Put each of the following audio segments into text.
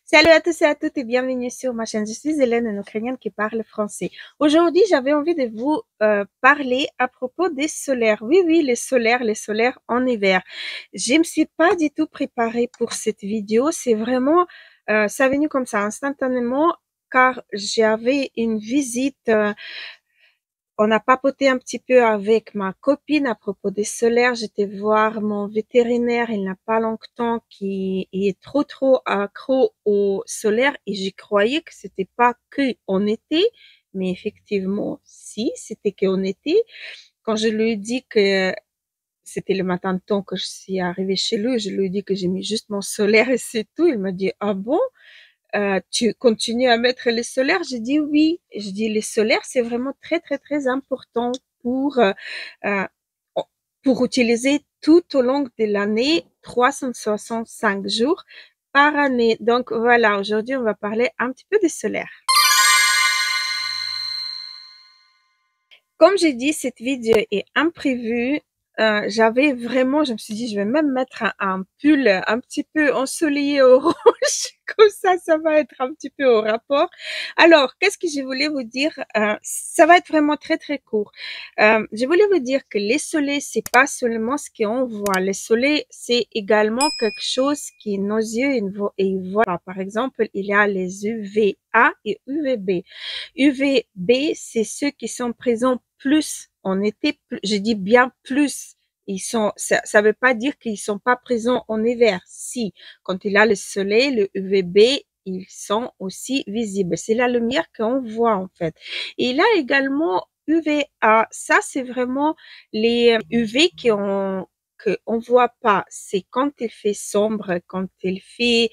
Salut à tous et à toutes et bienvenue sur ma chaîne. Je suis Hélène, une Ukrainienne qui parle français. Aujourd'hui, j'avais envie de vous parler à propos des solaires. Oui, oui, les solaires en hiver. Je me suis pas du tout préparée pour cette vidéo. C'est vraiment, ça est venu comme ça instantanément car j'avais une visite. On a papoté un petit peu avec ma copine à propos des solaires. J'étais voir mon vétérinaire il n'a pas longtemps qui est trop accro aux solaires et j'y croyais que c'était pas que en été, mais effectivement, si, c'était qu'en été. Quand je lui ai dit que c'était le matin de temps que je suis arrivée chez lui, je lui ai dit que j'ai mis juste mon solaire et c'est tout. Il m'a dit, ah bon? Tu continues à mettre les solaires? J'ai dit oui. Je dis les solaires, c'est vraiment très important pour, euh, pour utiliser tout au long de l'année, 365 jours par année. Donc voilà, aujourd'hui, on va parler un petit peu des solaires. Comme j'ai dit, cette vidéo est imprévue. Je me suis dit, je vais même mettre un pull un petit peu ensoleillé au rouge, comme ça va être un petit peu au rapport. Alors, qu'est-ce que je voulais vous dire? Ça va être vraiment très court. Je voulais vous dire que les soleils, c'est pas seulement ce qu'on voit. Les soleils, c'est également quelque chose qui nos yeux ils voient pas. Par exemple, il y a les UVA et UVB. UVB, c'est ceux qui sont présents plus en été. Je dis bien plus. Ça veut pas dire qu'ils sont pas présents en hiver. Si, quand il a le soleil, le UVB, ils sont aussi visibles. C'est la lumière qu'on voit, en fait. Et il a également UVA. Ça, c'est vraiment les UV qu'on voit pas. C'est quand il fait sombre, quand il fait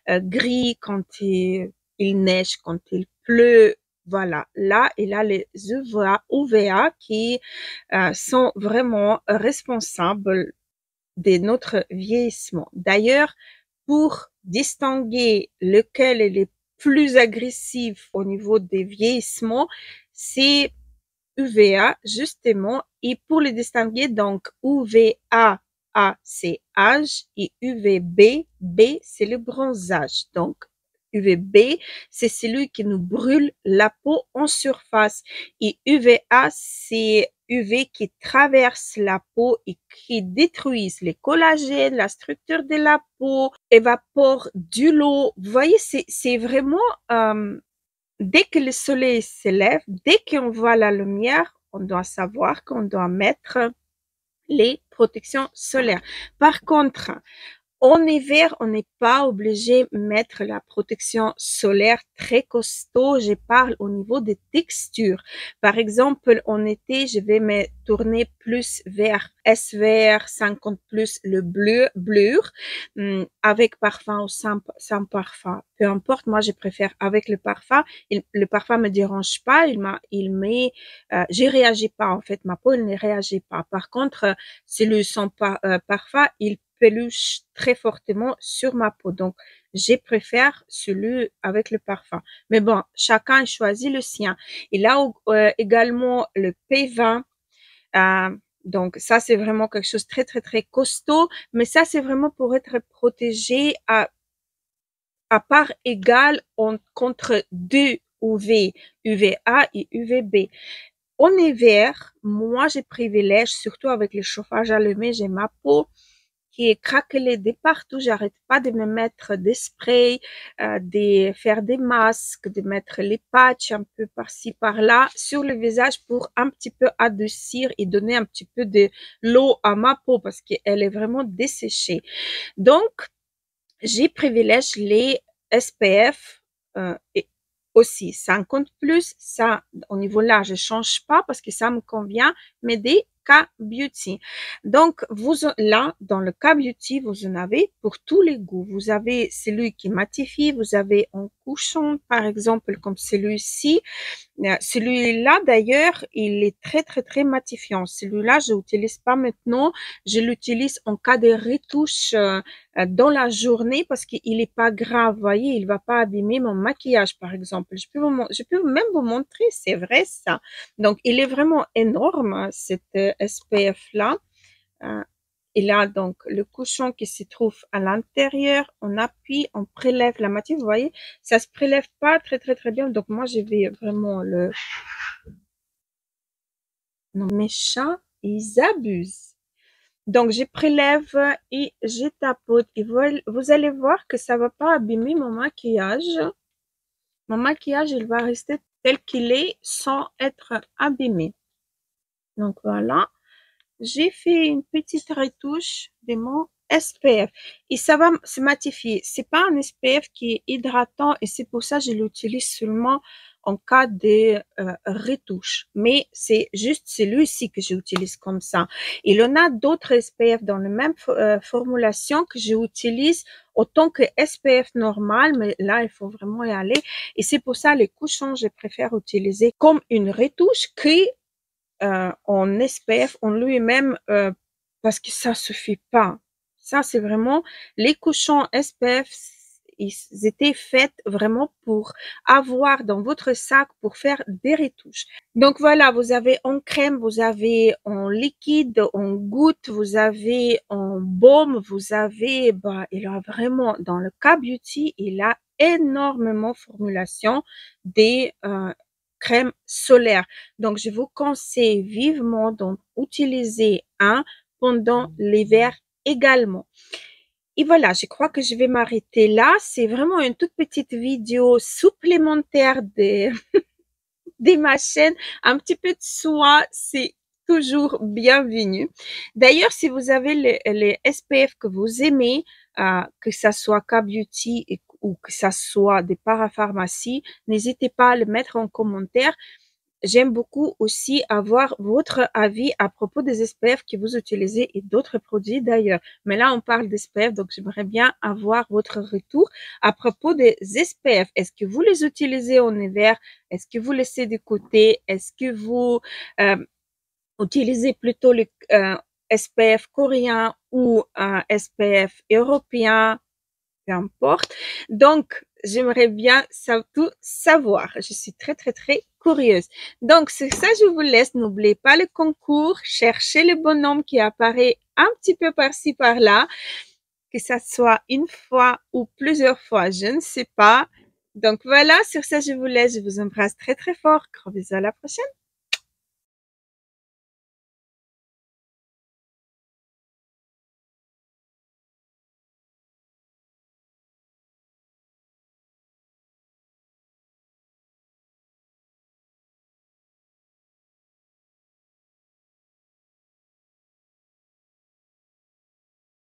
gris, quand il neige, quand il pleut. Voilà, là, il a les UVA qui sont vraiment responsables de notre vieillissement. D'ailleurs, pour distinguer lequel est le plus agressif au niveau des vieillissements, c'est UVA, justement. Et pour le distinguer, donc, UVA, A, c'est âge, et UVB, B, c'est le bronzage. Donc, UVB, c'est celui qui nous brûle la peau en surface. Et UVA, c'est UV qui traverse la peau et qui détruit les collagènes, la structure de la peau, évapore de l'eau. Vous voyez, c'est vraiment, dès que le soleil se lève, dès qu'on voit la lumière, on doit savoir qu'on doit mettre les protections solaires. Par contre, en hiver, on n'est pas obligé de mettre la protection solaire très costaud. Je parle au niveau des textures. Par exemple, en été, je vais me tourner plus vers SVR 50 plus le bleu, avec parfum ou sans parfum. Peu importe, moi, je préfère avec le parfum. Le parfum me dérange pas. Je réagis pas, en fait. Ma peau, elle ne réagit pas. Par contre, celui sans parfum, il peluche très fortement sur ma peau. Donc, je préfère celui avec le parfum. Mais bon, chacun choisit le sien. Il a également le P20. Euh, donc, ça, c'est vraiment quelque chose de très costaud. Mais ça, c'est vraiment pour être protégé à part égale contre deux UV, UVA et UVB. En hiver, moi, je privilège, surtout avec le chauffage allumé, j'ai ma peau qui est craquelée de partout. J'arrête pas de me mettre des sprays, de faire des masques, de mettre les patchs un peu par-ci, par-là sur le visage pour un petit peu adoucir et donner un petit peu de l'eau à ma peau parce qu'elle est vraiment desséchée. Donc, j'ai privilège les SPF et aussi 50 plus. Ça, au niveau là, je change pas parce que ça me convient, mais des K-Beauty. Donc, là, dans le K-Beauty, vous en avez pour tous les goûts. Vous avez celui qui matifie, vous avez en couchant, par exemple, comme celui-ci. Celui-là, d'ailleurs, il est très matifiant. Celui-là, je l'utilise pas maintenant. Je l'utilise en cas de retouche dans la journée parce qu'il est pas grave. Vous voyez, il va pas abîmer mon maquillage, par exemple. Je peux même vous montrer, c'est vrai ça. Donc, il est vraiment énorme, cet SPF-là. Et là, donc, le cochon qui se trouve à l'intérieur, on appuie, on prélève la matière. Vous voyez, ça se prélève pas très, très, très bien. Donc, moi, je vais vraiment le... Non, mes chats, ils abusent. Donc, je prélève et je tapote. Et vous allez voir que ça va pas abîmer mon maquillage. Mon maquillage, il va rester tel qu'il est sans être abîmé. Donc, voilà. J'ai fait une petite retouche de mon SPF et ça va se matifier. C'est pas un SPF qui est hydratant et c'est pour ça que je l'utilise seulement en cas de retouche. Mais c'est juste celui-ci que j'utilise comme ça. Il y en a d'autres SPF dans la même formulation que j'utilise autant que SPF normal, mais là, il faut vraiment y aller. Et c'est pour ça les cochons, je préfère utiliser comme une retouche que en SPF en lui-même parce que ça suffit pas. Ça, c'est vraiment les couchons SPF, ils étaient faits vraiment pour avoir dans votre sac pour faire des retouches. Donc voilà, vous avez en crème, vous avez en liquide, en goutte, vous avez en baume, vous avez, bah, il a vraiment, dans le K-Beauty, il a énormément de formulations des crème solaire. Donc, je vous conseille vivement d'en utiliser un pendant l'hiver également. Et voilà, je crois que je vais m'arrêter là. C'est vraiment une toute petite vidéo supplémentaire de ma chaîne. Un petit peu de soin, c'est toujours bienvenu. D'ailleurs, si vous avez les SPF que vous aimez, que ça soit K-Beauty ou que ça soit des parapharmacies, n'hésitez pas à le mettre en commentaire. J'aime beaucoup aussi avoir votre avis à propos des SPF que vous utilisez et d'autres produits d'ailleurs. Mais là, on parle d'SPF, donc j'aimerais bien avoir votre retour à propos des SPF. Est-ce que vous les utilisez en hiver? Est-ce que vous laissez de côté? Est-ce que vous utilisez plutôt le SPF coréen ou un SPF européen? Peu importe. Donc, j'aimerais bien tout savoir. Je suis très, très, très curieuse. Donc, c'est ça, je vous laisse. N'oubliez pas le concours. Cherchez le bonhomme qui apparaît un petit peu par-ci, par-là. Que ça soit une fois ou plusieurs fois, je ne sais pas. Donc, voilà. Sur ça, je vous laisse. Je vous embrasse très, très fort. Gros bisous. À la prochaine.